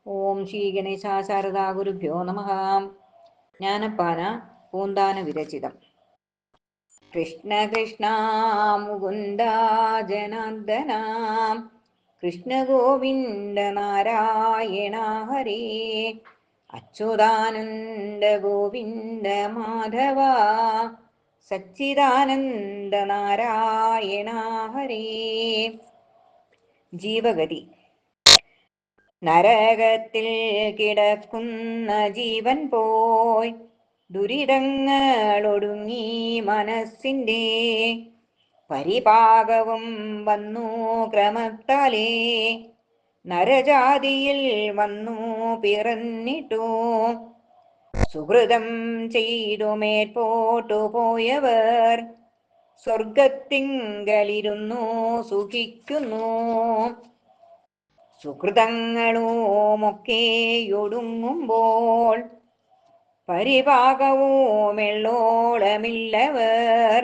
ഓം ശ്രീ ഗണേശ ശാരദാ ഗുരുഭ്യോ നമ. ജ്ഞാനപ്പാന പൂന്താന വിരചിതം. കൃഷ്ണ കൃഷ്ണ മുകുന്ദ ജനാർദ്ദന കൃഷ്ണ ഗോവിന്ദ നാരായണ ഹരേ അച്യുതാനന്ദ ഗോവിന്ദ മാധവ സച്ചിദാനന്ദ നാരായണ ഹരേ. ജീവഗതി. നരകത്തിൽ കിടക്കുന്ന ജീവൻ പോയി ദുരിതങ്ങളൊടുങ്ങി മനസ്സിൻ്റെ പരിപാകവും വന്നു ക്രമത്താലേ നരജാതിയിൽ വന്നു പിറന്നിട്ടു സുഹൃതം ചെയ്തു മേൽപോട്ടു പോയവർ സ്വർഗത്തിങ്കലിരുന്നു സുഖിക്കുന്നു. സുഹൃതങ്ങളുമൊക്കെയൊടുങ്ങുമ്പോൾ പരിപാകവുമെള്ളോളമില്ലവർ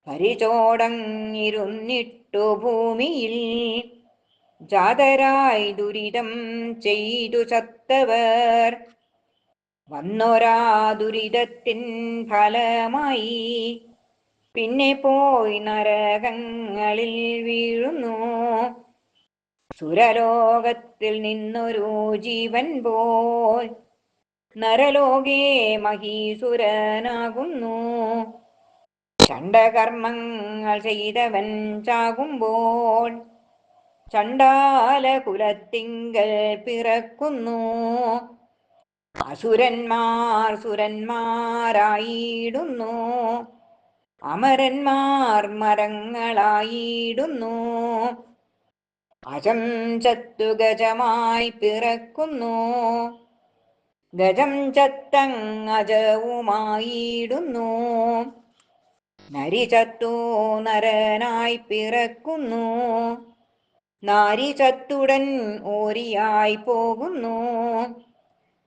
പരിചോടങ്ങിരുന്നിട്ടു ഭൂമിയിൽ ജാതരായി ദുരിതം ചെയ്തു ചത്തവർ വന്നൊരാ ദുരിതത്തിൻ ഫലമായി പിന്നെ പോയി നരകങ്ങളിൽ വീഴുന്നു. സുരലോകത്തിൽ നിന്നൊരു ജീവൻ പോയി നരലോകേ മഹീസുരനാകുന്നു. ചണ്ഡകർമ്മങ്ങൾ ചെയ്തവൻ ചാകുമ്പോൾ ചണ്ഡാല കുലത്തിങ്കൽ പിറക്കുന്നു. അസുരന്മാർ സുരന്മാരായിടുന്നു, അമരന്മാർ മരങ്ങളായിടുന്നു. അജം ചത്തു ഗജമായി പിറക്കുന്നു, ഗജം ചത്തങ്ങജവുമായിടുന്നു. നരി ചത്തു നരനായി പിറക്കുന്നു, നാരി ചത്തുടൻ ഓരിയായി പോകുന്നു.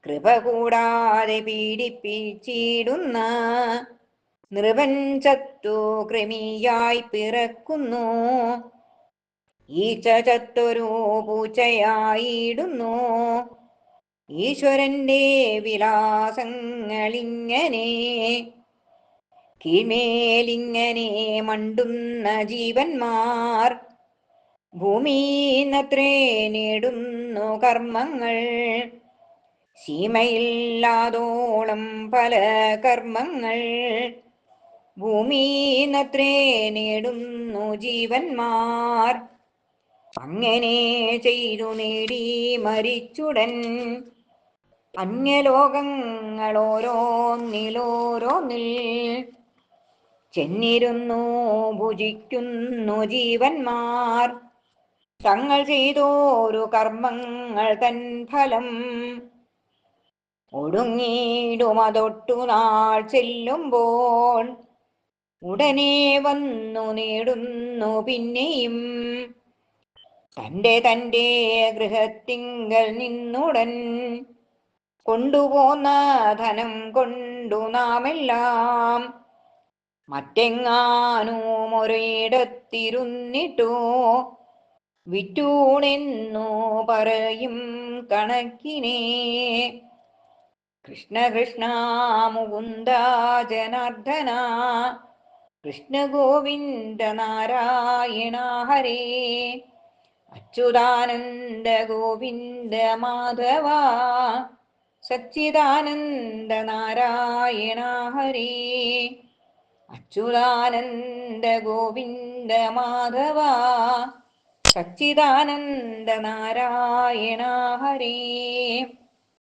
കൃപ കൂടാതെ പീഡിപ്പിച്ചിടുന്ന നൃപൻ ചത്തു കൃമിയായി പിറക്കുന്നു. ഈച്ച ചത്തൊരു പൂച്ചയായിടുന്നു. ഈശ്വരന്റെ വിലാസങ്ങളിങ്ങനെ കീഴ്മേലിങ്ങനെ മണ്ടുന്ന ജീവന്മാർ ഭൂമിന്നത്രേ നേടുന്നു കർമ്മങ്ങൾ. സീമയില്ലാതോളം പല കർമ്മങ്ങൾ ഭൂമിന്നത്രേ നേടുന്നു ജീവന്മാർ. അങ്ങനെ ചെയ്തു നേടി മരിച്ചുടൻ അന്യലോകങ്ങളോരോന്നിലോരോന്നിൽ ചെന്നിരുന്നു ഭുജിക്കുന്നു ജീവന്മാർ. തങ്ങൾ ചെയ്തോരു കർമ്മങ്ങൾ തൻ ഫലം ഒടുങ്ങിയിടുമതൊട്ടു നാൾ ചെല്ലുമ്പോൾ ഉടനെ വന്നു നേടുന്നു പിന്നെയും തൻ്റെ ഗൃഹത്തിങ്കൽ നിന്നുടൻ കൊണ്ടുപോന്ന ധനം കൊണ്ടു നാമെല്ലാം മറ്റെങ്ങാനും ഒരിടത്തിരുന്നിട്ടു വിറ്റൂണെന്നു പറയും കണക്കിനെ. കൃഷ്ണ കൃഷ്ണ മുകുന്ദ ജനാർദ്ദന കൃഷ്ണ ഗോവിന്ദ നാരായണ ഹരേ അച്യുതാനന്ദ ഗോവിന്ദ മാധവ സച്ചിദാനന്ദ നാരായണ ഹരേ അച്യുതാനന്ദ ഗോവിന്ദ മാധവ സച്ചിദാനന്ദ നാരായണ ഹരേ.